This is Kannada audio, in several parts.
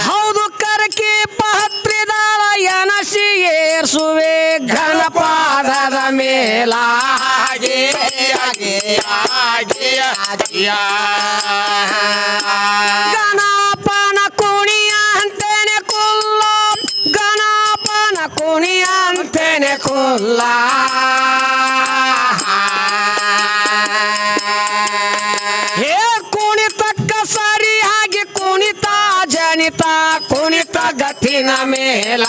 ಹೌದು ಕರಕಿ ಪಹತ್ರಿದಾಳ ಎನಸಿ ಏರ್ಸುವೆ ಘನಪಾದದ ಮೇಲ ಗಣಪನ ಕುಣಿಯ ಅಂತೇನೆ ಕುಲ್ಲ ಗಣಪನ ಕುಣಿಯ ಅಂತೇನೆ ಕುಲ್ಲ ಹೇ ಕುಣಿತಕ್ಕ ಸರಿಯಾಗಿ ಕುಣಿತ ಜನಿತ ಕುಣಿತ ಗತಿನ ಮೇಲ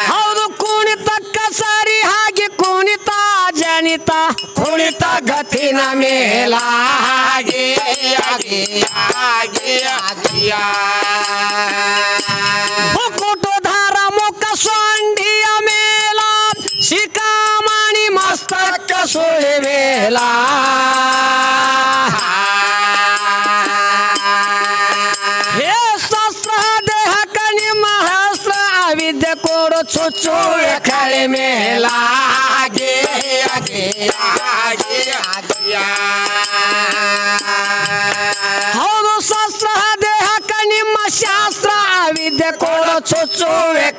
ಹೌದು ಕುಣಿತಕ್ಕ ಸರಿ ಹಾಗೆ ಕುಣಿತ ಜನಿತ ಕುಣಿತ ಗತಿನ ಮೇಲ ಮುಕುಟಧಾರ ಮುಖ ಸೊಂಡಿಯ ಮೇಲ ಶಿಖಾಮಣಿ ಮಸ್ತಕ ಸುಳಿ ಮೇಲ ಕೊಡು ಚುಚ್ಚು ಕಳೆ ಮೇಲ ಹೌದು ಶಸ್ತ್ರ ದೇಹಕ್ಕ ನಿಮ್ಮ ಶಾಸ್ತ್ರ ವಿದ್ಯೆ ಕೊಡು ಚುಚ್ಚು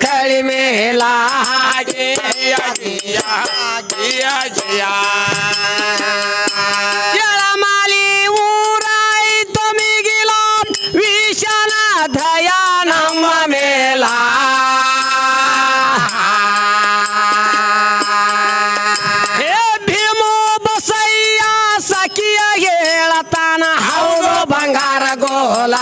ಕಳೆ ಮೇಲ ಎಳಮಾಲಿ ಊರಾಯ್ತು ಮಿಗಿಲ ವಿಷನ ದಯ ನಮ್ಮ ಮೇಲ ಬಂಗಾರ ಗೋಲ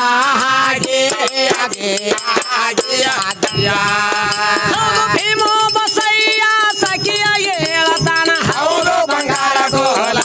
ಭೀಮೋ ಬಸಯ್ಯ ಸಖಿಯ ಹೇಳತಾನ ಹೌದು ಬಂಗಾರ ಗೋಲ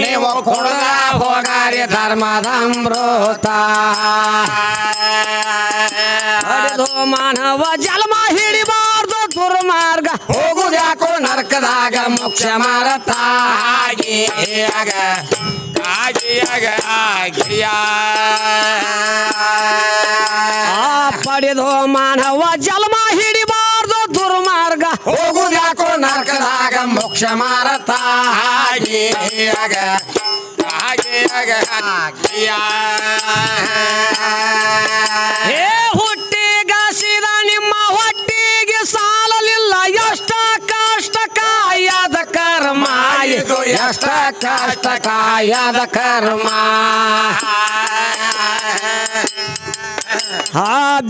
ನೀವು ಕುಡ್ದ ಹೋಗಾರಿ ಧರ್ಮದ ಅಮೃತ ಹರಿದು ಮಾನವ ಜನ್ಮ ಹಿಡಿಬಾರ್ದು ದುರ್ಮಾರ್ಗ ಹೋಗುದ್ಯಾಕೋ ನರಕದಾಗ ಮೋಕ್ಷ ಮಾರತ ಪಡೆದು ಮಾನವ ಜನ್ಮ ಹಿಡಿಬಾರ್ದು ದುರ್ಮಾರ್ಗ ಹೋಗುದ್ಯಾಕೋ ನರಕದಾಗ ಮೋಕ್ಷ ಮಾರತ ಹೇ ಹುಟ್ಟಿಗಸಿದ ನಿಮ್ಮ ಹೊಟ್ಟಿಗೆ ಸಾಲಲಿಲ್ಲ ಎಷ್ಟ ಕಷ್ಟ ಕಾಯದ ಕರ್ಮ ಇದು ಎಷ್ಟ ಕಷ್ಟ ಕಾಯದ ಕರ್ಮ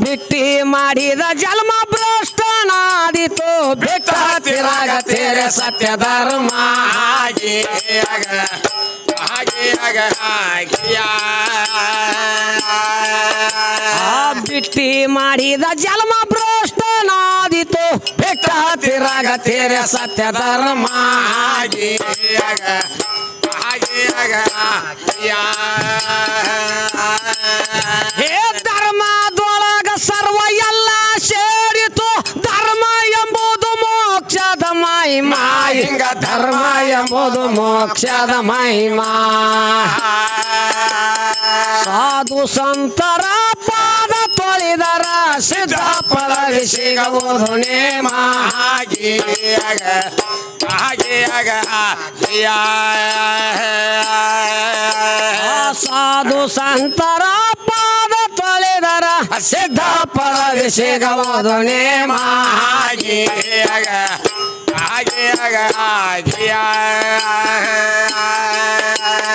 ಬಿಟ್ಟಿ ಮಾಡಿದ ಜನ್ಮ ಭ್ರಷ್ಟನಾದಿತು ಬಿಟ್ಟ ತಿರಾಗ ತೇರೆ ಸತ್ಯ ಧರ್ಮ ಬಿಟ್ಟಿ ಮಾಡಿದ ಜನ್ಮ ಭ್ರಷ್ಟನಾದಿತು ಬಿಟ್ಟ ತಿರಾಗ ತೇರೆ ಸತ್ಯ ಧರ್ಮ ಹೇ ಧರ್ಮದೊಳಗ ಸರ್ವ ಎಲ್ಲ ಸೇರಿತು ಧರ್ಮ ಎಂಬುದು ಮೋಕ್ಷದ ಮಹಿಮಾ ಹಿಂಗ ಧರ್ಮ ಎಂಬುದು ಮೋಕ್ಷದ ಮಹಿಮಾ ಸಾಧು ಸಂತರ ಪಾದ ತೊಳೆದರ ಸಿದ್ಧ ಫಲ ಸಿಗಬಹುದು ನೇಮ ಸಾಧು ಸಂತರ ಪಾದ ತೊಳೆದರ ಸಿದ್ಧ ಫಲ ಸಿಗಬಹುದು ನೇಮ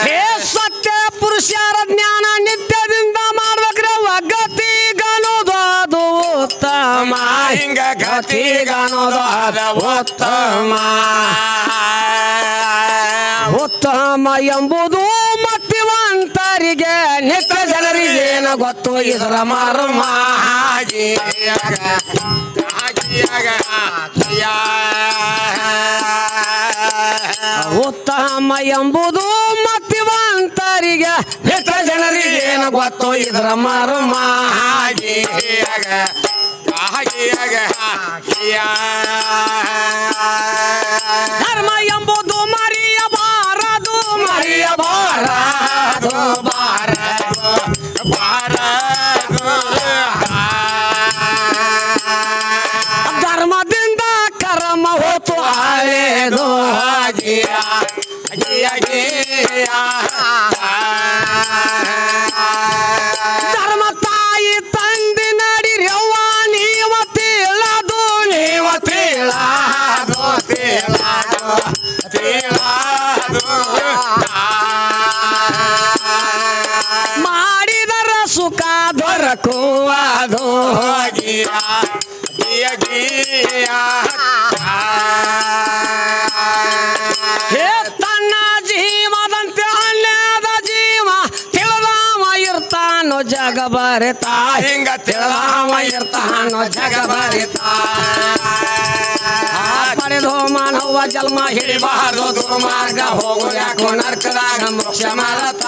ಹೇ ಸತ್ಯ ಪುರುಷರ ಜ್ಞಾನ ನಿತ್ಯದಿಂದ ಮಾಡ್ಬೇಕ್ರೆ ಗತಿಗನೋದು ಅದು ಉತ್ತಮ ಹಿಂಗ ಗತಿಗನೋದು ಅದು ಉತ್ತಮ ಉತ್ತಮ ಎಂಬುದು ಮತಿವಂತರಿಗೆ ನಿತ್ಯ ಜನರಿಗೇನು ಗೊತ್ತು ಇದರ ಮರ್ಮ ಉತ್ತಮ ಎಂಬುದು ಮತಿವಂತರಿಗೆ ಹಿತ ಜನರಿಗೇನು ಗೊತ್ತು ಇದರ ಮರ್ಮ ಧರ್ಮ ಎಂಬುದು ಮರೆಯಬಾರದು ಮರೆಯಬಾರದು ಧರ್ಮದಿಂದ ಕರ್ಮ ಹೋತು ಆಳೆದು ಧರ್ಮ ತಾಯಿ ತಂದೆ ನಡಿರವ್ವ ನೀವ ತಿಳದು ಮಾಡಿದರ ಸುಖ ದೊರಕುವುದು ಹೇ ತನ್ನ ಜೀವದಂತೆ ಅನ್ಯದ ಜೀವ ತಿಳಿದಾವ ಇರ್ತಾನೋ ಜಗ ಬರಿತ ಹಿಂಗ ತಿಳಿದಾವ ಇರ್ತಾನೋ ಜಗ ಬರಿತ ಪಡೆದು ಮಾನವ ಜನ್ಮ ಹಿಡಿಬಾರದು ದುರ್ಮಾರ್ಗ ಹೋಗು ಯಾಕೋ ನರ್ಕದಾಗ ಮೋಕ್ಷ ಮರತ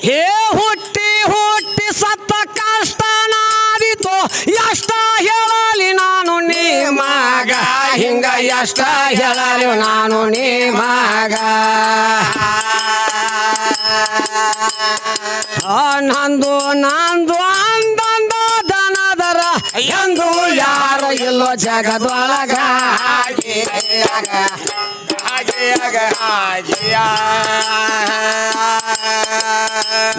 ಹೇ ಹುಟ್ಟಿ ಹುಟ್ಟಿ ಸತ್ತ ಕಷ್ಟ ನಾದಿತು ಎಷ್ಟ ಹೇಳಲಿ ನಾನು ನಿಮಗ ಹಿಂಗ ಎಷ್ಟ ಹೇಳಲಿ ನಾನು ನಿಮಗ ನಂದು ನಂದು ಅಂದಂದ ದನದರ ಎಂದು ಯಾರು ಇಲ್ಲೋ ಜಗದೊಳಗ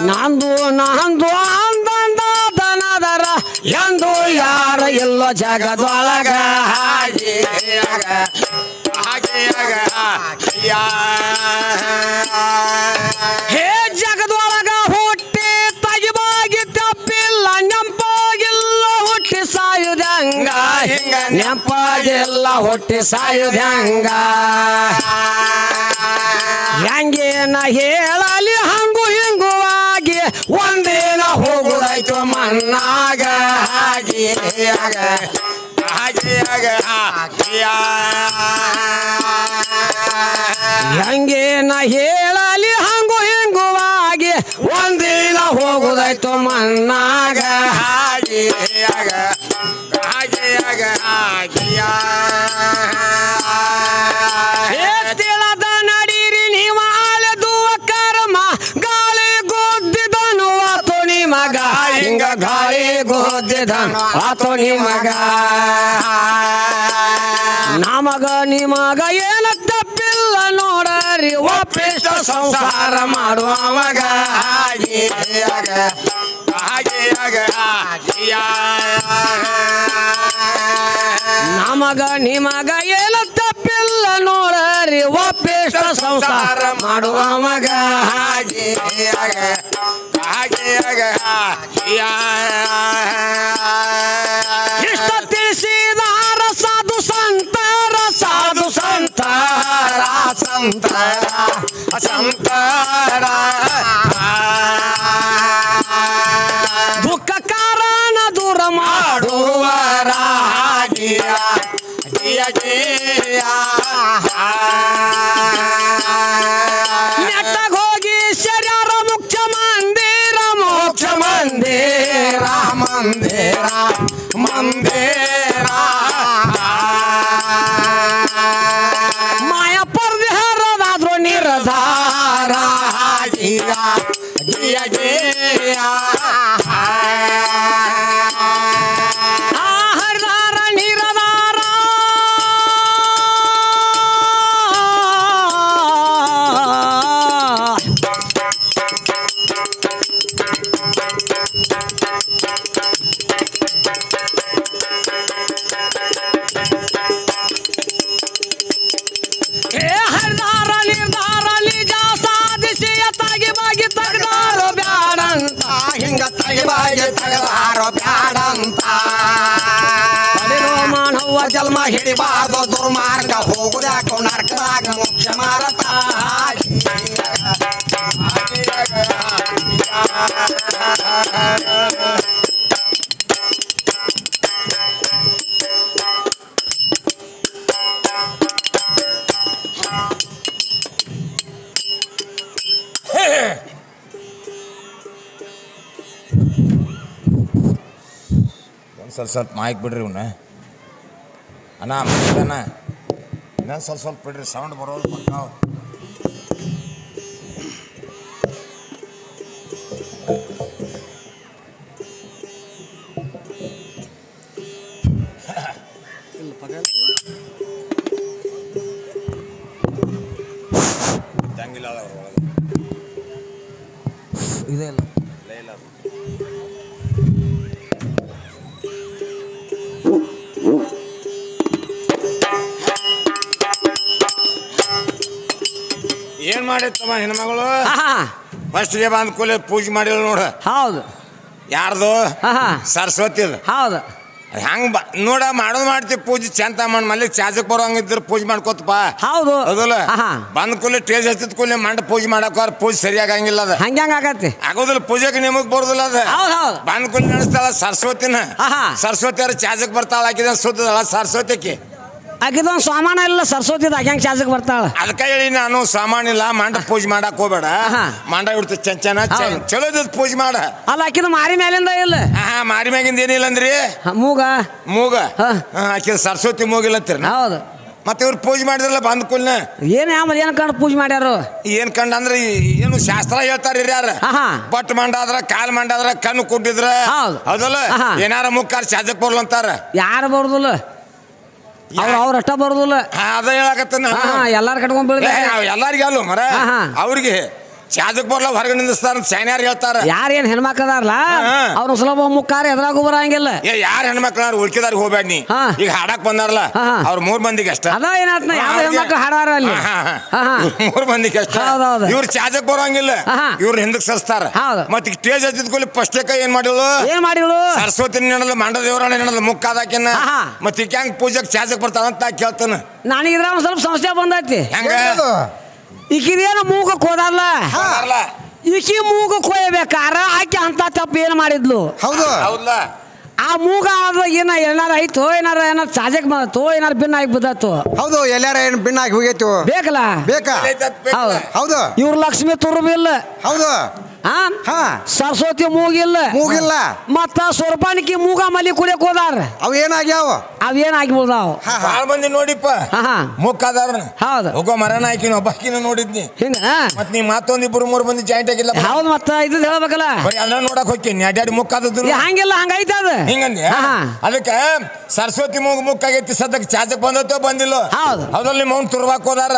ನಂದು ನಂದು ಅಂದಂದ ದನದರ ಎಂದು ಯಾರು ಇಲ್ಲೋ ಜಗದೊಳಗ ಹೇ ಜಗದೊಳಗ ಹುಟ್ಟಿ ತಗಿಬಾಗಿ ತಪ್ಪಿಲ್ಲ ನೆಂಪಾಗಿಲ್ಲ ಹುಟ್ಟಿ ಸಾಯುದಂಗ ನೆಂಪಾಗಿಲ್ಲ ಹುಟ್ಟಿ ಸಾಯುದಂಗ ಹೆಂಗೇನ ಹೇಳಲಿ ಹಂಗು ಹಿಂಗು ಆಗಿ ಒಂದೇನ ಹೋಗುದಾಯ್ತು ಮಣ್ಣಾಗ ಹೆಂಗೇನ ಹೇಳಲಿ ಹಂಗು ಹಿಂಗು ಆಗಿ ಒಂದಿನ ಹೋಗುದಾಯ್ತು ಮಣ್ಣಾಗ ತಿಳದ ನಡೀರಿ ನೀವ ಆಲೆದುವ ಕರ್ಮ ಗಾಳಿ ಗೊದ್ದಿದನು ಆತು ನಿಮಗ ಹಿಂಗ ಗಾಳಿ ಗೊದ್ದಿದನು ಆತು ನಿಮಗ ನಮಗ ನಿಮಗ ಏನ ತಪ್ಪಿಲ್ಲ ನೋಡರಿ ಒಪ್ಪಿಷ್ಟ ಸಂಸಾರ ಮಾಡುವವಾಗ ನಮಗ ನಿಮಗ ಏನ ತಪ್ಪಿಲ್ಲ ನೋಡರಿ ಒಪ್ಪಿಷ್ಟ ಸಂಸಾರ ಮಾಡುವವಾಗ ಇಷ್ಟ ತಿಳಿಸಿದಾರ ಸಾಧು ಸಂತರ ಸಾಧು ಸಂತರ ಸಂತರ ದುಃಖ ಕಾರಣ ದೂರ ಮಾಡುವರ ನೆಟ್ಟಗ ಹೋಗಿ ಶರೀರ ಮುಖ್ಯ ಮಂದಿರ ಮೋಕ್ಷ ಮಂದಿರ ಮಂದಿರ ಮಂದಿರ ಮಾಯ ಪರ್ದೆ ಹರದಾದ್ರು ನೀರ ಹಿಡಿಬಾರ್ದು ದುರ್ಮಾರ್ಗ ಹೋಗುದ್ಯಾಕೋ ನರ್ಕದಾಗ ಮೋಕ್ಷ ಮಾರತ ಸ್ವಲ್ಪ ಮಾಯ್ಕ್ ಬಿಡ್ರಿ ಇವನ್ನ ಅಣ್ಣ ಇನ್ನೊಂದು ಸ್ವಲ್ಪ ಬಿಡ್ರಿ ಸೌಂಡ್ ಬರೋದು ನಾವು ಇದ್ದಂಗಿಲ್ಲ ಅವ್ರ ಒಳಗೆ ಇದೆ ಇಲ್ಲ ಇಲ್ಲ ಏನ್ ಮಾಡಿತ್ತಮ್ಮ ಹೆಣ್ಮಗಳು ಫಸ್ಟ್ಗೆ ಬಂದ ಕೂಲೆ ಪೂಜೆ ಮಾಡಿಲ್ಲ ನೋಡ ಹೌದು ಯಾರ್ದು ಸರಸ್ವತಿದು ಹೌದು ಹೆಂಗ್ ನೋಡ ಮಾಡೋದು ಮಾಡ್ತೀವಿ ಪೂಜೆ ಚಂತ ಮಾಡಿ ಮಲ್ಲಿ ಚಾಜಕ್ ಬರೋಂಗಿದ್ರು ಪೂಜೆ ಮಾಡ್ಕೋತಪ್ಪ ಹೌದು ಹೌದಲ್ಲ ಬಂದ ಕೂಲೆ ಟೇಜ್ ಹಚ್ಚಿದ ಕೂಲೆ ಮಂಡ ಪೂಜೆ ಮಾಡಕ ಪೂಜೆ ಸರಿಯಾಗಿ ಹಂಗಿಲ್ಲ ಅದ ಹಂಗ ಆಗತ್ತೆ ಆಗೋದಿಲ್ಲ ಪೂಜೆಗೆ ನಿಮಗ್ ಬರೋದಿಲ್ಲ ಅದ ಬಂದ ಕೂಲೆ ನಡೆಸ್ತಾಳ ಸರಸ್ವತಿನ ಸರಸ್ವತಿಯವ್ರ ಚಾಜಕ್ ಬರ್ತಾಳ ಹಾಕಿದ ಸುದ್ದದಳ ಸರಸ್ವತಿಗೆ ಆಕಿದೊಂದು ಸಾಮಾನ ಇಲ್ಲ ಸರಸ್ವತಿದ ಆಕ್ಯಾಂಗ ಚಾಜಕ್ ಬರ್ತಾಳ ಅದಕ್ಕೆ ಹೇಳಿ ನಾನು ಸಾಮಾನಿಲ್ಲ ಮಂಡ ಪೂಜೆ ಮಾಡಕ್ ಹೋಗ್ಬೇಡ ಮಂಡ ಇಡ್ತ ಚಂಚನ ಚಲೋದ ಪೂಜೆ ಮಾಡ ಅಲ್ಲ ಆಕಿದ ಮಾರಿ ಮೇಲಿಂದ ಇಲ್ಲ ಮಾರಿ ಮ್ಯಾಗಿಂದ ಏನಿಲ್ಲ ಅಂದ್ರಿ ಮೂಗ ಆಕಿದ ಸರಸ್ವತಿ ಮೂಗಿಲ್ಲ ಅಂತೀರ ಹೌದು ಮತ್ತೆ ಇವ್ರು ಪೂಜೆ ಮಾಡಿದ್ರಲ್ಲ ಬಂದ ಕೂಲ್ನ ಏನ್ ಕಂಡು ಪೂಜೆ ಮಾಡ್ಯಾರು ಏನ್ ಕಂಡ ಅಂದ್ರೆ ಏನು ಶಾಸ್ತ್ರ ಹೇಳ್ತಾರ ಯಾರ ಬಟ್ ಮಂಡಾದ್ರ ಕಾಲ್ ಮಂಡಾದ್ರ ಕಣ್ಣು ಕುಟ್ಟಿದ್ರ ಹೌದಲ್ಲ ಏನಾರ ಮುಕ್ಕಾರ ಚಾಜಕ್ ಬರ್ಲ ಅಂತಾರ ಯಾರು ಬರುದಿಲ್ಲ ಅವ್ರ ಅಷ್ಟ ಬರುದಿಲ್ಲ ಅದ ಹೇಳಕತ್ತ ಎಲ್ಲಾರು ಕಟ್ಕೊಂಡ್ ಬೀಳ್ದೆ ಎಲ್ಲಾರಿಗೆ ಅಲ್ಲ ಮರ ಅವ್ರಿಗೆ ಚಾಜಕ್ ಬರ್ಲ ಹೊರಗೆ ನಿಂದಿಸ್ತಾರ ಸ್ಯಾನ್ಯಾರ ಹೇಳ್ತಾರ ಯಾರೇನ್ ಹೆಣ್ಮಕ್ಳದಾರಲ್ಲ ಅವ್ರ ಸುಲಭ ಮುಕ್ಕಾರ ಎದ್ರಾಗೂ ಬರಂಗಿಲ್ಲ ಯಾರ ಹೆಣ್ಮಕ್ಳ ಉಳ್ಕಿದಾರ ಹೋಗ್ಬೇಡ ನೀ ಈಗ ಹಾಡಕ್ ಬಂದಾರಲ್ಲ ಅವ್ರ 3 ಮಂದಿಗೆ ಅಷ್ಟ ಅದ ಏನಾತ್ ಯಾವ ಹೆಣ್ಮಕ್ಳು ಹಾಡಾರ ಅಲ್ಲಿ 3 ಮಂದಿಗೆ ಅಷ್ಟ ಇವ್ರ ಚಾಜಕ್ ಬರೋಂಗಿಲ್ಲ ಇವ್ರ ಹಿಂದಕ್ ಸರಿಸ್ತಾರ ಮತ್ತ ಸ್ಟೇಜ್ ಹಚ್ಚಿದ ಕೂಲಿ ಫಸ್ಟ್ ಏನ್ ಮಾಡಿಳು ಸರಸ್ವತಿ ನೆನಲ್ಲ ಮಂಡ ದೇವರ ನೆನಲ್ಲ ಮುಕ್ಕಾದಾಕಿನ ಮತ್ತ ಈಗ ಹೆಂಗ್ ಪೂಜೆಗೆ ಚಾಜಕ್ ಬರ್ತಾವ ಅಂತ ಕೇಳ್ತಾನ ನನಗಿದ್ರ ಒಂದ್ ಸ್ವಲ್ಪ ಸಮಸ್ಯೆ ಬಂದೈತಿ ಹೆಂಗ ಈಕಿದೇನ ಮೂಗಕ್ಕೆ ಹೋದಲ್ಲ ಈಕಿ ಮೂಗ ಕೊಯ್ಯಬೇಕಾರ ಆಕೆ ಅಂತ ತಪ್ಪು ಏನ್ ಮಾಡಿದ್ಲು ಹೌದು ಹೌದಲ್ಲ ಆ ಮೂಗ ಏನ ಏನಾರ ಐತೋ ಏನಾರ ಚಾಜಕ್ ಬಂದತ್ತು ಏನಾರ ಭಿನ್ನ ಆಗಿ ಬಿದ್ದತ್ತು ಹೌದು ಎಲ್ಲಾರ ಏನ್ ಭಿನ್ನ ಆಗಿ ಹೋಗೈತು ಬೇಕಲ್ಲ ಹೌದು ಇವ್ರ ಲಕ್ಷ್ಮಿ ತುರುಬಿಲ್ಲ ಹೌದು ಸರಸ್ವತಿ ಮೂಗಿಲ್ಲ ಮತ್ತ ಸೊರ್ಪಾನಿಕಿ ಮೂಗ ಮಲಿ ಕುಡಿಯಕ್ ಹೋದಾರ ಅವ್ ಏನಾಗ್ಯಾವ ಅವೇನಾಗಿಬೋದಾವ್ ಬಾಳ ಮಂದಿ ನೋಡಿಪ್ಪ ಮುಕ್ಕಾದಾರ ಹೌದು ಹೋಗೋ ಮರನ ಆಕಿನ ಒಬ್ಬಾಕಿನ ನೋಡಿದ್ನಿ ಹಿಂಗ ಮತ್ ನೀ ಮತ್ತೊಂದಿಬ್ರು 3 ಮಂದಿ ಜಾಯಿಂಟ್ ಆಗಿಲ್ಲ ಹೌದು ಮತ್ತ ಇದು ಹೇಳ್ಬೇಕಲ್ಲ ಅನ್ನ ನೋಡಕ್ ಹೋಗ್ತೀನಿ ಅಡ್ಯಾಡಿ ಮುಕ್ಕಾದದ್ರು ಹಂಗಿಲ್ಲ ಹಂಗೈತ ಅದ ಹಿಂಗಂದಿ ಅದಕ್ಕೆ ಸರಸ್ವತಿ ಮುಕ್ಕಾಗೈತಿ ಸದ್ಯಕ್ಕೆ ಚಾಚಕ್ ಬಂದತ್ತೋ ಬಂದಿಲ್ಲ ಹೌದಲ್ಲ ನಿಮ್ಮ ಅವ್ನು ತುರ್ವಾಕ್ ಹೋದಾರ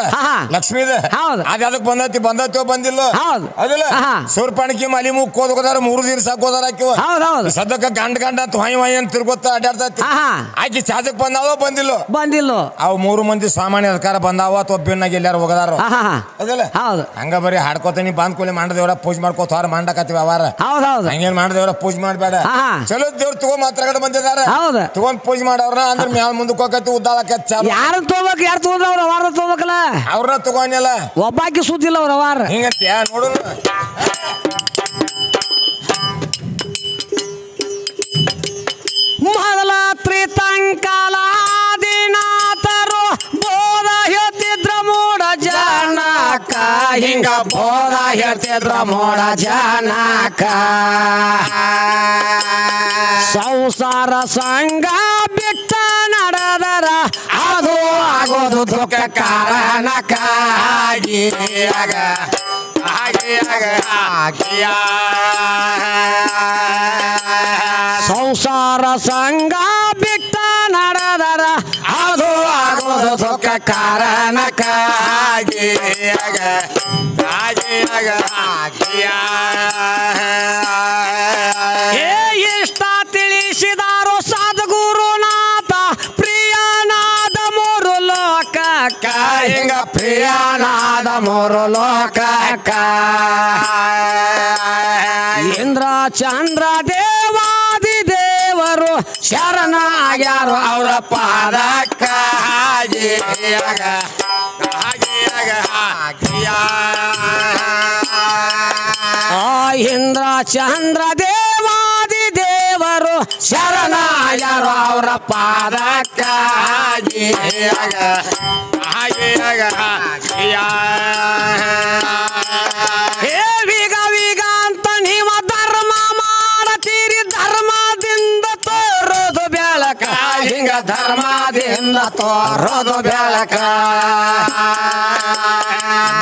ಲಕ್ಷ್ಮೀದ ಅದ ಅದಕ್ಕೆ ಬಂದತ್ತೋ ಬಂದಿಲ್ಲ ಅದಲ್ಲ ಸೂರ್ಪಾಣಿಕಿ ಮಲಿ ಮುಕ್ ಹೋದಾರ 3 ದಿವಸ ಹೋದಾರ ಹಾಕಿವ ಸದ್ಯಕ್ಕೆ ಗಂಡ ಅಂತ ಹೊಯ್ ಅಂತ ತಿರ್ಗೋತ ಅಡ್ಯಾಡ್ತೈತಿ ಆಕಿ ಚಾಚಕ್ ಬಂದಿಲ್ಲ ಅವ್ 3 ಮಂದಿ ಸಾಮಾನ್ಯ ಅಧಿಕಾರ ಬಂದಾವ ಅಥವಾ ಒಬ್ಬಿನಾಗ ಎಲ್ಲಾರು ಹೋಗದಾರ ಅದಲ್ಲ ಹಂಗ ಬರೀ ಹಾಡ್ಕೋತೀನಿ ಬಂದ್ ಕೂಲಿ ಮಂಡ ದೇವ್ರ ಪೂಜೆ ಮಾಡ್ಕೋತ ಹೊರ ಮಂಡಕತ್ತೀವಿ ಅವಾರ ಹಂಗೇನ್ ಮಂಡ ದೇವ್ರ ಪೂಜೆ ಮಾಡ್ಬೇಡ ಚಲೋ ದೇವ್ರ ತಗೋ ಮಾತ್ರ ಬಂದಿದಾರ ತಗೊಂಡ್ ಪೂಜೆ ಮಾಡವ್ರ ಅಂದ್ರೆ ಮ್ಯಾಲ ಮುಂದಕ್ಕೆ ಹೋಗತಿ ಉದ್ದಾಳಕತ್ ಯಾರು ತಗೋಬೇಕು ಯಾರು ತಗೊಂಡ್ರ ಅವಾರ ತಗೋಬೇಕಲ್ಲ ಅವ್ರನ್ನ ತಗೊಂಡಿಲ್ಲ ಒಬ್ಬಾಕಿ ಸುದ್ದಿಲ್ಲ ಅವ್ರ ಅವಾರ ಹಿಂಗತ್ಯ ನೋಡು ಮೊದಲ ತ್ರಿತಂಕಾಲಾದಿನಾಥರು ಬೋಧ ಹೇಳ್ತಿದ್ರ ಮೋಡ ಜನಕ ಹಿಂಗ ಬೋಧ ಹೇಳ್ತಿದ್ರ ಮೋಡ ಜನಕ ಸಂಸಾರ ಸಂಗ ಬಿಟ್ಟ ನಡೆದರ ಅದು ಆಗೋದು ದುಃಖ ಕಾರಣಕ್ಕಾಗಿ ಸಂಸಾರ ಸಂಗ ಬಿಟ್ಟ ನಡೆದರ ಅದು ಆಗೋದು ದುಃಖ ಕಾರಣಕ್ಕಾಗಿ ಇಷ್ಟ ತಿಳಿಸಿದಾರೋ ಸದ್ಗುರುನಾಥ ಪ್ರಿಯನಾದ 3 ಲೋಕಕ್ಕ ಹಿಂಗ ಪ್ರಿಯನಾದ 3 ಲೋಕಕ್ಕ ಇಂದ್ರ ಚಂದ್ರ ದೇವಾದಿ ದೇವರು ಶರಣ ಆಗ್ಯಾರು ಅವರ ಪಾದಕ್ಕ ಇಂದ್ರ ಚಂದ್ರ ದೇವಾದಿ ದೇವರು ಶರಣಾಯರು ಅವರ ಪಾದಕ್ಕಾಗಿ ಹೇ ವೀಗ ವೀಗ ಅಂತ ನೀವು ಧರ್ಮ ಮಾಡತೀರಿ ಧರ್ಮದಿಂದ ತೋರೋದು ಬೆಳಕ ಹಿಂಗ ಧರ್ಮದಿಂದ ತೋರೋದು ಬೆಳಕ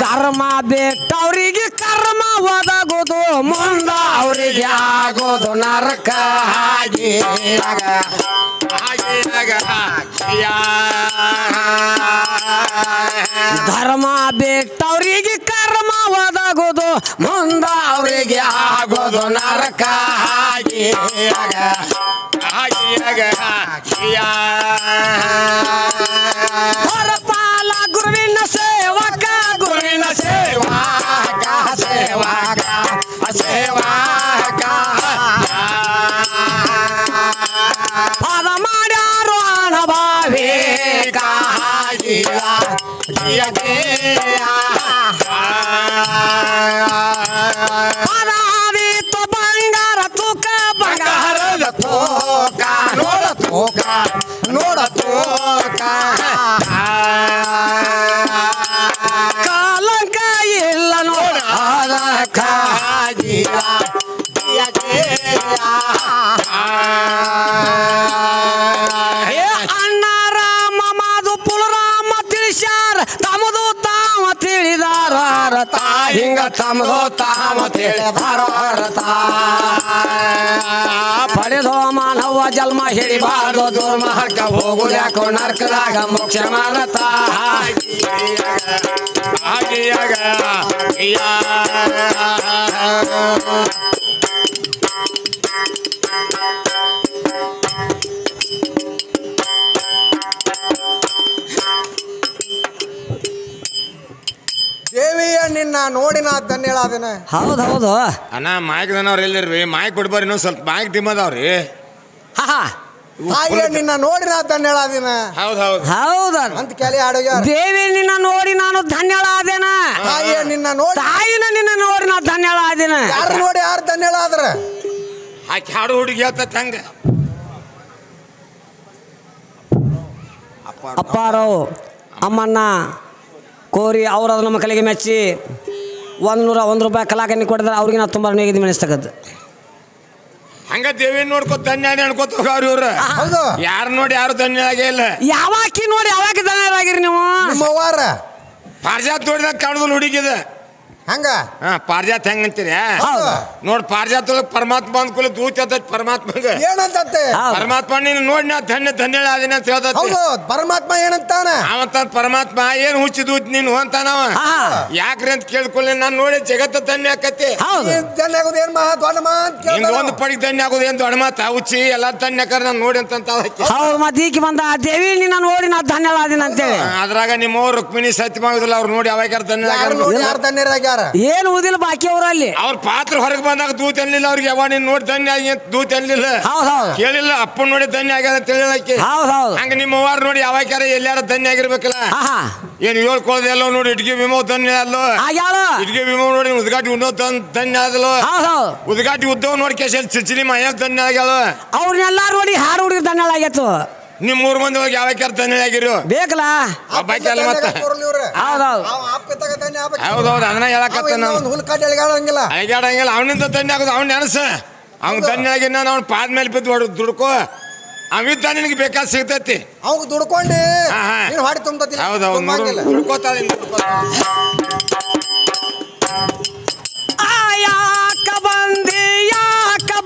ಧರ್ಮ ಬಿಟ್ಟವ್ರಿಗೆ ಕರ್ಮ ಒದಗುದು ಮುಂದ ಅವರಿಗೆ ಆಗೋದು ನರಕ ಧರ್ಮ ಬಿಟ್ಟವ್ರಿಗೆ ಕರ್ಮ ಒದಗುದು ಮುಂದ ಅವರಿಗೆ ಆಗೋದು ನರಕ ಹೊರಪಾಲ ಗುರುವಿನ ಸೇವಕ ಗುರುವಿನ ಸೇವಕ ಸೇವಕ ಸೇವಕ ಪದ ಮಾಡ್ಯಾರು ಅನುಭವಿಕ ಪದಾವಿತ್ತು ಬಂಗಾರ ತೂಕ ಬಂಗಾರದ ತೂಕ ನೋಡ ತೂಕ ನೋಡ ತೂಕ ಕಾಲಂಕ ಇಲ್ಲ ನೋಡ ಅಣ್ಣ ರಾಮ ಮಾದು ಪುಲರಾಮ ತಿಳಿಸ್ಯಾರ ತಮದು ತಾವ ತಿಳಿದಾರ ಹಿಂಗ ತಮದು ತಾವ ತಿಳಿದಾರ ಪಡೆದೋ ಮಾನವ ಜನ್ಮ ಹಿಡಿಬಾರ್ದು ದುರ್ಮಾರ್ಗ ಹೋಗುದ್ಯಾಕೋ ನರ್ಕದಾಗ ಮೋಕ್ಷ ಮಾಡತ ದೇವಿಯ ನಿನ್ನ ನೋಡಿನ ಧನ್ಯಳಾದನ. ಹೌದೌದು ಅಣ್ಣ ಮಾಯ್ಕದನವ್ರು ಎಲ್ಲಿರ್ರಿ ಮಾಯ್ಕ್ ಬಿಡ್ಬಾರಿ ಇನ್ನೊಂದು ಸ್ವಲ್ಪ ಮಾಯ್ಕ್ ಡಿಮ್ ಅದಾವ್ರಿ. ತಾಯಿಯ ನಿನ್ನ ನೋಡಿನ ಧನ್ಯಳಾದಿನ. ಹೌದ ಅಂತ ಕೇಳಿ ಆಡೋಗ್ಯಾರ. ದೇವಿ ನಿನ್ನ ನೋಡಿ ನಾನು ಧನ್ಯಳಾದೇನ. ತಾಯಿಯ ನಿನ್ನ ನೋಡಿ ತಾಯಿನ ನಿನ್ನ ನೋಡಿ ನಾ ಧನ್ಯಳಾದೇನ. ಯಾರು ನೋಡಿ ಯಾರು ಧನ್ಯಳಾದ್ರ ಆಕೆ ಹಾಡು ಹುಡುಗಿ ಹೇಳ್ತತ್ ಹಂಗ ಅಪ್ಪಾರವು ಅಮ್ಮನ್ನ ಕೋರಿ ಅವ್ರು ಅದು ನಮ್ಮ ಕಲೆಗೆ ಮೆಚ್ಚಿ 101 ರೂಪಾಯಿ ಕಲಾಕನ್ನಿ ಕೊಡಿದ್ರೆ ಅವ್ರಿಗೆ ನಾವು ತುಂಬ ನೇಗಿದ ಮೆಣಿಸ್ತಕ್ಕದ್ದು. ಹಂಗ ದೇವಿ ನೋಡ್ಕೊ ಧನ್ಯ ಅನ್ಕೋತ ಹೋಗವ್ರಿ ಇವ್ರು. ಯಾರು ನೋಡಿ ಯಾರು ಧನ್ಯ ಆಗೇ ಇಲ್ಲ. ಯಾವಾಕಿ ನೋಡಿ ಯಾವಾಗ ಧನ್ಯರಾಗಿರಿ ನೀವು. ನಿಮ್ಮವಾರ ಪಾರ್ಜಾತ್ ನೋಡಿದಾಗ ಕಾಣುದಿಲ್ಲ ಹುಡುಗಿದ ಹಂಗ ಪಾರ್ಜಾತ್ ಹೆಂಗ ಅಂತೀರಿ ನೋಡ್ ಪಾರ್ಜಾತ್ ಒಳಗ್ ಪರಮಾತ್ಮ ಅಂದ್ಕೂಲ ದೂತ ಅದ ಪರಮಾತ್ಮಗ ಏನಂತಂತೆ ಪರಮಾತ್ಮ ನೀನು ನೋಡಿ ನಾ ಧನ್ಯ ಧನ್ಯ ಆದಿನ ಅಂತ ಹೇಳ್ತತಿ. ಪರಮಾತ್ಮ ಏನಂತಾನ ಅವಂತ ಪರಮಾತ್ಮ ಏನ್ ಹುಚ್ಚಿ ದೂತ್ ನೀನು ಅಂತಾನವ. ಯಾಕ್ರಿ ಅಂತ ಕೇಳ್ಕೊಳ್ಳಿ ನಾನ್ ನೋಡಿ ಜಗತ್ತ ಧನ್ಯ ಆಕತಿ. ಧನ್ಯ ಆಗೋದು ಏನ್ ಮಹಾ ದೊಡ್ಡ ಮಾತ್. ಒಂದು ಪಡಿಗೆ ಧನ್ಯ ಆಗೋದು ಏನ್ ದೊಡ್ಡ ಮಾತ ಹುಚ್ಚಿ ಎಲ್ಲಾ ಧನ್ಯ ಕರ್ ನಾನ್ ನೋಡಿ ಅಂತ ಹೌದು. ಮತ್ತೆ ಈಕೆ ಬಂದ ದೇವಿ ನಿನ್ನ ನೋಡಿ ನಾ ಧನ್ಯಳಾದಿನ ಅಂತೇಳಿ ಅದ್ರಾಗ ನಿಮ್ಮವ್ರು ರುಕ್ಮಿಣಿ ಸತ್ಯಮಾಗಿದ್ರಲ್ಲ ಅವ್ರು ನೋಡಿ ಅವಾಗ ಧನ್ಯ ಏನು ಓದಿಲ್ಲ ಬಾಕಿ ಅವರಲ್ಲಿ ಅವ್ರ ಪಾತ್ರ ಹೊರಗೆ ಬಂದಾಗ ದೂತ ಅನ್ಲಿಲ್ಲ ಅವ್ರಿಗೆ ಯಾವ ನೀನ್ ನೋಡಿ ಧನ್ಯ ಆಗಿ ಅಂತ ದೂತ ಅನ್ಲಿಲ್ಲ ಕೇಳಿಲ್ಲ ಅಪ್ಪನ್ ನೋಡಿ ಧನ್ಯ ಆಗ್ಯಾದ ಅಂತ ಹೇಳಿಲ್ಲಕ್ಕೆ. ಹಂಗ ನಿಮ್ಮ ಅವ್ವಾರ ನೋಡಿ ಯಾವಾಗ ಎಲ್ಲಾರ ಧನ್ಯ ಆಗಿರ್ಬೇಕಲ್ಲ. ಏನ್ ಹೇಳ್ಕೊಳ್ಳೋದು ಎಲ್ಲೋ ನೋಡಿ ಇಟ್ಗಿ ವಿಮೋ ಧನ್ಯ ಅಲ್ಲೋ ಇಟ್ಗಿ ವಿಮೋ ನೋಡಿ ಉದ್ಘಾಟಿ ಉನ್ನೋ ಧನ್ಯ ಆದಲ್ಲೋ ಉದ್ಘಾಟಿ ಉದ್ದವ್ ನೋಡಿ ಕೇಶ ಚಿಚಿಲಿ ಮಯ್ಯ ಧನ್ಯ ಆಗ್ಯಾವ. ಅವ್ರನ್ನೆಲ್ಲ ನೋಡಿ ಹಾಡು ಹುಡುಗಿ ಧನ್ಯ ಆಗೈತು. ನಿಮ್ 3 ಮಂದಿ ಹೋಗಿ ಯಾವಾಗ ಧನ್ಯ ಆಗಿರೋ ಬೇಕಲ್ಲ ಹಬ್ಬಕ್ಕೆ ಅಲ್ಲ ಮತ್ತೆ ಹೌದೌದು ಅದನ್ನ ಹೇಳಕತ್ತ ಅಳಿಗಾಡಂಗಿಲ್ಲ ಅವನಿಂದ ಧನ್ಯ ಆಗೋದು ಅವ್ನ ನೆನಸ ಅವ್ನ ಧನ್ಯ ಆಗಿ ನಾನು ಅವ್ನ ಪಾದ ಮೇಲೆ ಬಿದ್ದು ದುಡ್ಕೋ ಅವಿದ್ದ ನಿನಗೆ ಬೇಕಾದ ಸಿಗ್ತೈತಿ ಅವ್ ದುಡ್ಕೊಂಡಿ ಹೌದೌದು ದುಡ್ಕೋತ ಯಾಕ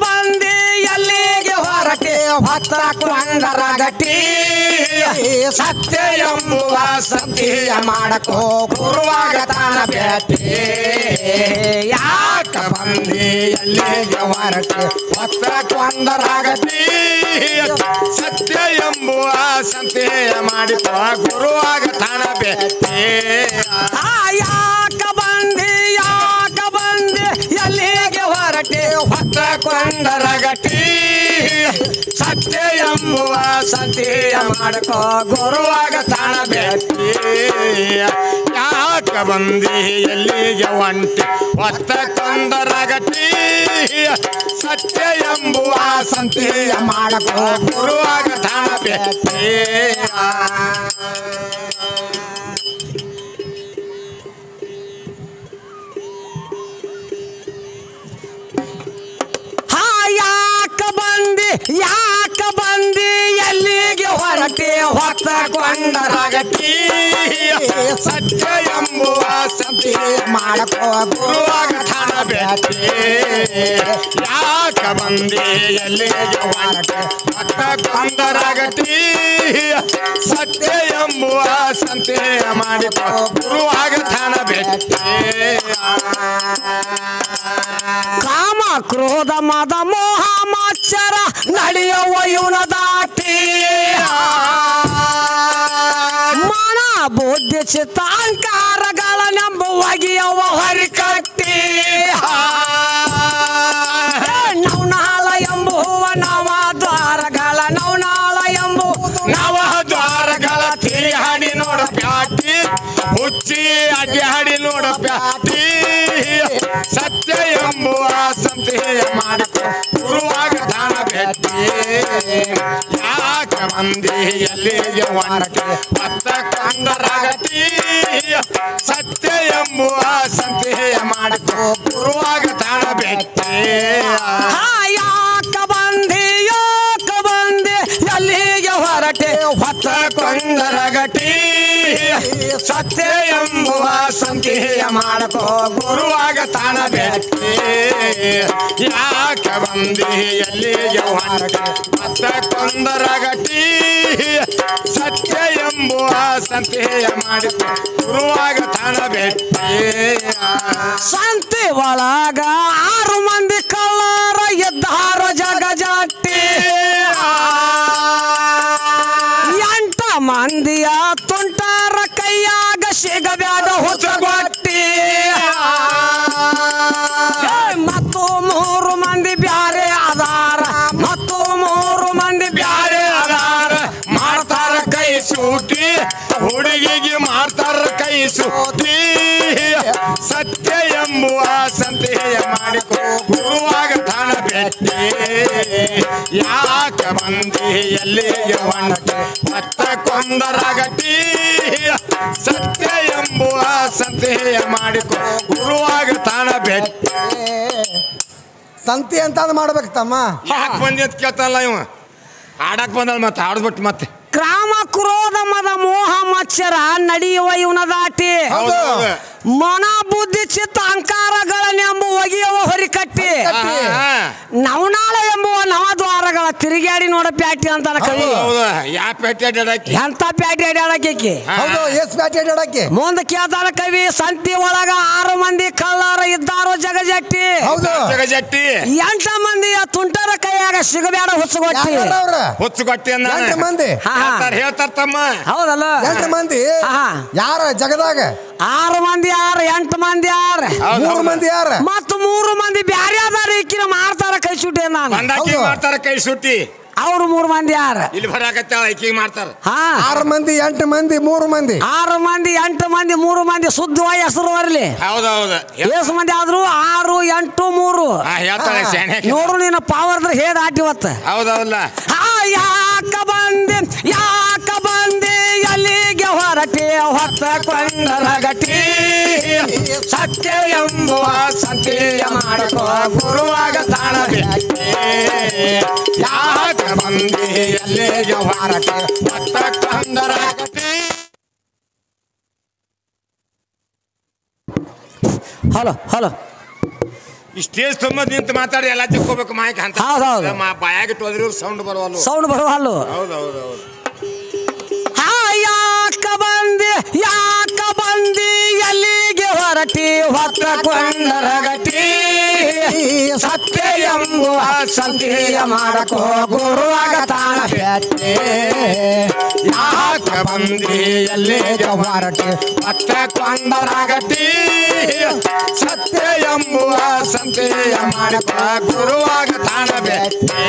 ಬಂದಿ ಎಲ್ಲಿಗೆ ಹೊರಟೆ ಭಕ್ತರ ಕೊಂಡರ ಗಟ್ಟಿ ಸತ್ಯ ಎಂಬುವ ಸತ್ಯ ಮಾಡಕೋ ಗುರುವಾಗ ತಾನ ಭೇಟಿ. ಯಾಕ ಬಂದಿ ಎಲ್ಲಿಗೆ ಹೊರಟೆ ಭಕ್ತರ ಕೊಂಡರ ಗಟ್ಟಿ ಸತ್ಯ ಎಂಬುವ ಸತ್ಯ ಮಾಡಿಕೋ ಗುರುವಾಗ ತಾನ ಭೇಟಿ. ಯಾಕ ಬಂದಿ ಎಲ್ಲಿಗೆ ಹೊರಟೆ ಭಕ್ತರ ಕೊಂಡರ ಗಟ್ಟಿ ಸತ್ಯ ಎಂಬುವ ಸತ್ಯ ಮಾಡಕೋ ಗುರುವಾಗ ತಾಣ ಭೇಟಿ ಯಾಕ ಬಂದಿ ಎಲ್ಲಿಗೆ ಒಂಟಿ ಒತ್ತ ಕೊಂದರಗಟಿ ಸತ್ಯ ಎಂಬುವ ಸಂತೆಯ ಮಾಡಕೋ ಗುರುವಾಗ ತಾಣ ಭೇಟಿ ಯಾಕ ಬಂದಿ ಎಲ್ಲಿಗೆ ಹೊರಟೆ ಹೊತ್ತ ಕೊಂಡರಗಟಿ ಸತ್ಯ ಎಂಬುವ ಸಂತೆ ಮಾಡಕೋ ಗುರುವಾಗ ತಾಣ ಭೇಟಿ ಯಾಕ ಬಂದಿ ಎಲ್ಲಿಗೆ ಹೊರಟೆ ಹೊತ್ತ ಕೊಂಡರಗಟಿ ಸತ್ಯ ಎಂಬುವ ಸಂತೆ ಮಾಡಿಕೋ ಗುರುವಾಗ ತಾಣ ಭೇಟಿ ಕಾಮ ಕ್ರೋಧ ಮದ ಮೋಹ ಮಾಚರ ನಡೆಯುವ ಇವನ ದಾಟಿ ಮನ ಬುದ್ಧಿ ಚಿತ್ತ ಅಹಂಕಾರಗಳ ನಂಬುವಾಗಿಯವ ಹೊರಿಕಟ್ಟಿ ನವನಾಳ ಎಂಬುವ ನವ ದ್ವಾರಗಳ ನವನಾಳ ಎಂಬು ನವ ದ್ವಾರಗಳ ತಿರಿ ಹಾಡಿ ನೋಡ ಪ್ಯಾಟಿ ಹುಚ್ಚಿ ಅಡ್ಡಿ ಹಾಡಿ ನೋಡ ಪ್ಯಾಟಿ ಸತ್ಯ ಎಂಬುವ ಸಂತೆಯ ಮಾಡಿಕೋ ಗುರುವಾಗ ತಾಣ ಭೇಟಿ ಯಾಕ ಮಂದಿ ಎಲ್ಲಿಗೆ ಹೊರಟೆ ಮತ್ತ ಕಂದರಾಗಟಿ ಸತ್ಯ ಎಂಬುವ ಸಂತೆಯ ಮಾಡಿಕೋ ಗುರುವಾಗ ತಾಣ ಭೇಟಿ ಯಾಕ ಬಂದಿ ಎಲ್ಲಿಗೆ ಹೊರಟೆ ಹೊತ್ತ ಕೊಂಡರಗಟಿ ಸತ್ಯ ಎಂಬುವ ಸಂತೆಯ ಮಾಡಕೋ ಗುರುವಾಗ ತಾಣ ಭೇಟಿ ಯಾಕ ಬಂದಿ ಎಲ್ಲಿಗೆ ಹೊರಟೆ ಮತ್ತ ಕೊಂದರಗಟಿ ಸತ್ಯ ಎಂಬುವ ಸಂತೆಯ ಮಾಡಿಕೋ ಗುರುವಾಗ ತಾಣ ಭೇಟಿ ಸಂತೆ ಒಳಗ 6 ಮಂದಿ ಕಳ್ಳರ ಎದ್ದಾರ ಜಗ ಜಟ್ಟಿ 8 ಮಂದಿಯ ತುಂಟಾರ ಕೈಯಾಗ ಸಿಗಬ್ಯಾಡ ಹುಚ್ಚಗೊಟ್ಟಿ ಮತ್ತು 3 ಮಂದಿ ಬ್ಯಾರೆ ಅದಾರ ಮತ್ತು 3 ಮಂದಿ ಬ್ಯಾರೆ ಅದಾರ ಮಾಡ್ತಾರ ಕೈ ಸೂಟಿ ಹುಡುಗಿಗೆ ಮಾಡ್ತಾರ ಕೈ ಸೂಟಿ ಸತ್ಯ ಎಂಬುವ ಸಂತೆಯ ಮಾಡಿಕೋ ಗುರುವಾಗ ತಾಣ ಭೇಟಿ ಯಾಕ ಬಂದಿ ಎಲ್ಲಿಗೆ ಹೊರಟೆ ಮತ್ತ ಕೊಂದರಗಟಿ ಸತ್ಯ ಎಂಬುವ ಸಂತೆಯ ಮಾಡಿಕೋ ಗುರುವಾಗ ತಾಣ ಭೇಟಿ ಸಂತಿ ಅಂತ ಮಾಡ್ಬೇಕು ತಮ್ಮ ಯಾಕೆ ಬಂದಿ ಅಂತ ಕೇಳ್ತಲ್ಲ ಇವ ಆಡಕ್ ಬಂದಲ್ಲ ಮತ್ತೆ ಆಡ್ಬಿಟ್ಟು ಮತ್ತೆ ಕ್ರಾಮ ಕ್ರೋಧ ಮದ ಮೋಹ ಮತ್ಸರ ನಡೆಯುವ ಇವನ ದಾಟಿ ಮನ ಬುದ್ಧಿ ಚಿತ್ತ ಅಹಂಕಾರಗಳನ್ನೆಂಬ ಒಗೆಯುವ ಹೊರಿಕಟ್ಟಿ ನವನಾಳ ಎಂಬುವ ನವದ್ವಾರಗಳ ತಿರುಗಾಡಿ ನೋಡ ಪ್ಯಾಟಿ ಅಂತ ಕವಿ ಯಾವ ಪೇಟೆ ಅಡ್ಡಾಡಕ್ಕೆ ಎಂತ ಪ್ಯಾಟಿ ಅಡ್ಯಾಡಕ್ಕೆ ಹೌದು ಎಸ್ ಪ್ಯಾಟಿ ಅಡ್ಡಾಡಕ್ಕೆ ಮುಂದೆ ಕೇಳ್ತಾನ ಕವಿ ಸಂತಿ ಒಳಗ 6 ಮಂದಿ ಕಳ್ಳರ ಇದ್ದಾರೋ ಜಗಜಟ್ಟಿ ಹೌದು ಜಗಜಟ್ಟಿ 8 ಮಂದಿಯ ತುಂಟರ ಕೈಯಾಗ ಸಿಗಬೇಡ ಹುಚ್ಚುಗೊಟ್ಟಿ ಹುಚ್ಚುಗೊಟ್ಟಿ ಮಂದಿ ಹೇಳ್ತಾರ ತಮ್ಮ ಹೌದಲ್ಲ 8 ಮಂದಿ ಯಾರ ಜಗದಾಗ 6 ಮಂದಿ ಯಾರ 8 ಮಂದಿ ಯಾರ 3 ಮಂದಿ ಯಾರ ಮತ್ತ 3 ಮಂದಿ ಬ್ಯಾರೆ ಅದಾರ ಈಕಿನ ಮಾಡ್ತಾರ ಕೈ ಸುಟ್ಟಿ ನಾನು ಮಾಡ್ತಾರ ಕೈ ಸುಟ್ಟಿ ಅವ್ರು 3 ಮಂದಿ ಯಾರ ಇಲ್ಲಿ ಬರಾಕತ್ತಾಳ ಈಕಿಗೆ ಮಾಡ್ತಾರ 6 ಮಂದಿ 8 ಮಂದಿ 3 ಮಂದಿ 6 ಮಂದಿ 8 ಮಂದಿ 3 ಮಂದಿ ಶುದ್ಧವಾಗಿ ಹೆಸರು ಬರಲಿ ಹೌದೌದು ಎಷ್ಟು ಮಂದಿ ಆದ್ರು 6 8 3 ನೋಡು ನೀನು ಪವರ್ ಹೇದ ಆಟಿವತ್ತ ಹೌದೌದಲ್ಲ ಯಾಕ ಬಂದೆ ಎಲ್ಲಿಗೆ ಹೊರಟೆ ಹೊತ್ತ ಕೊಂಡರಗಟಿ ಸತ್ಯ ಎಂಬುವ ಸಂತೆಯ ಮಾಡಕೋ ಗುರುವಾಗ ತಾಣ ಭೇಟಿ ಯಾಕ ಬಂದೆ ಎಲ್ಲಿಗೆ ಹೊರಟೆ ಹೊತ್ತ ಕೊಂಡರಗಟಿ ಹಲೋ ಸ್ಟೇಜ್ ತುಂಬ ನಿಂತು ಮಾತಾಡಿ ಎಲ್ಲ ತಿಳ್ಕೋಬೇಕು ಮಾಯಕ ಅಂತ ಬಾಯಾಗಿಟ್ಟು ಹೋದ್ರು ಸೌಂಡ್ ಬರುವಲ್ಲು ಹೌದೌದು ಯಾಕ ಬಂದಿ ಎಲ್ಲಿಗೆ ಹೊರಟಿ ಹೊತ್ತ ಕೊಂಡರಗಟಿ ಸತ್ಯ ಎಂಬುವ ಸಂತೆಯ ಮಾಡಕೋ ಗುರುವಾಗ ತಾಣ ಭೇಟಿ ಯಾಕ ಬಂದಿ ಎಲ್ಲಿಗೆ ಹೊರಟಿ ಹೊತ್ತ ಕೊಂಡರಗಟಿ ಸತ್ಯ ಎಂಬುವ ಸಂತೆಯ ಮಾಡಕೋ ಗುರುವಾಗ ತಾಣ ಭೇಟಿ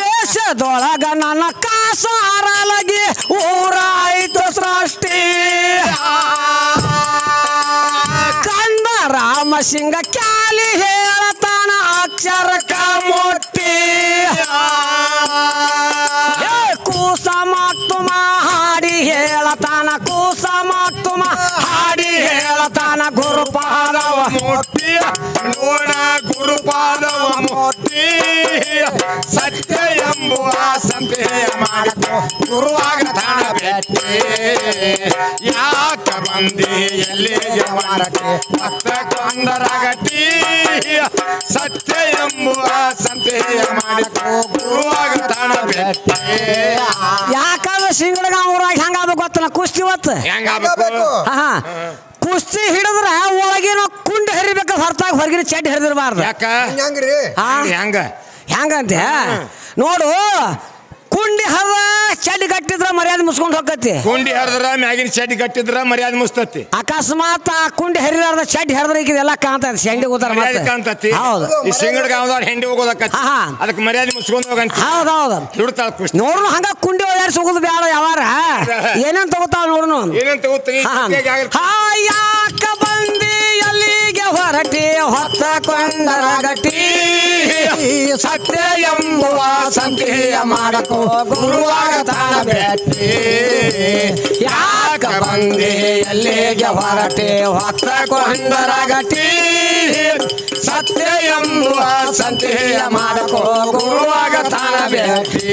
ದೇಶದೊಳಗ ನನ್ನ ಕಾಲ ಸಾರಲಗಿ ಊರಾಯ್ತು ಸೃಷ್ಟಿ ಕಂದ ರಾಮಸಿಂಗ ಕ್ಯಾಲಿ ಹೇಳತಾನ ಅಕ್ಷರಕ ಮುಟ್ಟಿ ಕೂಸಮಾಕ್ತುಮ ಹಾಡಿ ಹೇಳತಾನ ಕೂಸಮಾಕ್ತುಮ ಹಾಡಿ ಹೇಳತಾನ ಗುರುಪಾದವ ಮುಟ್ಟಿ ನೋಡ ಗುರುಪಾದವ ಮುಟ್ಟಿ ಸತ್ಯ ಎಂಬುವ ಸಂದೇಹ ಮಾಡಕೋ ಗುರುವಾಗತಾನ ಭೇಟಿ ಯಾಕ ಬಂದಿ ಎಲ್ಲಿಗೆ ಮಾರಕ್ಕೆ ಭಕ್ತ ಕೊಂದರಗಟ್ಟಿ ಸತ್ಯ ಎಂಬುವ ಸಂದೇಹ ಮಾಡಕೋ ಗುರುವಾಗತಾನ ಭೇಟಿ ಯಾಕಂದ್ರೆ ಸಿಂಗಡಗ ಊರಾಗ ಹೆಂಗಾಗ ಗೊತ್ತಲ್ಲ ಕುಸ್ತಿ ಹೊತ್ತು ಹೆಂಗಾಗಬೇಕು ಹಾ ಕುಸ್ತಿ ಹಿಡಿದ್ರ ಒಳಗಿನ ಕುಂಡ ಹರಿಬೇಕು ಹೊರತಾಗ ಹೊರಗಿನ ಚಡ್ಡಿ ಹರಿದಿರಬಾರ್ದು ಯಾಕ ಹೆಂಗ್ರಿ ಹೆಂಗ ಹೆಂಗಂತೆ ನೋಡು ಕುಂಡಿ ಹರಿದ ಚಡ್ಡಿ ಕಟ್ಟಿದ್ರ ಮರ್ಯಾದೆ ಮುಸ್ಕೊಂಡು ಹೋಗತಿ ಕುಂಡಿ ಹರಿದ್ರ ಮ್ಯಾಗಿನ ಚಡ್ಡಿ ಕಟ್ಟಿದ್ರ ಮರ್ಯಾದೆ ಮುಸ್ತತಿ ಅಕಸ್ಮಾತ್ ಆ ಕುಂಡಿ ಹರಿದಾರ್ದ ಚಡ್ಡಿ ಹರಿದ್ರ ಈಗ ಎಲ್ಲ ಕಾಣ್ತದೆ ಶೆಂಡಿ ಕೂತಾರ ಮರ್ಯಾದೆ ಕಾಣ್ತತಿ ಹೌದು ಈ ಸಿಂಗಡ್ ಗಾಂವದವ್ರ ಹೆಂಡಿ ಹೋಗೋದಕ್ಕತಿ ಅದಕ್ಕೆ ಮರ್ಯಾದೆ ಮುಸ್ಕೊಂಡು ಹೋಗಂತ ಹೌದೌದು ಹಿಡ್ತಾಳ ಕುಸ್ತಿ ನೋಡ್ನು ಹಂಗ ಕುಂಡಿ ಒಯ್ಯಾರಿಸಿ ಹೋಗುದು ಬೇಡ ಯಾವಾರ ಏನೇನ್ ತಗೋತಾವ ನೋಡ್ನು ಏನಂತ ಗೊತ್ತ ಯಾಕ ಬಂದಿ ಎಲ್ಲಿಗೆ ಹೊರಟಿ ಹೊತ್ತ ಕೊಂಡರ ಗಟ್ಟಿ ಸತ್ಯ ಎಂಬುವ ಸಂದೇಹ ಮಾಡಕೋ ಗುರುವಾಗತಾನ ಭೇಟಿ ಯಾಕ ಬಂದಿ ಎಲ್ಲಿಗೆ ಹೊರಟಿ ಹೊತ್ತ ಕೊಂಡರ ಗಟ್ಟಿ ಸತ್ಯ ಎಂಬುವ ಸಂದೇಹ ಮಾಡಕೋ ಗುರುವಾಗತಾನ ಭೇಟಿ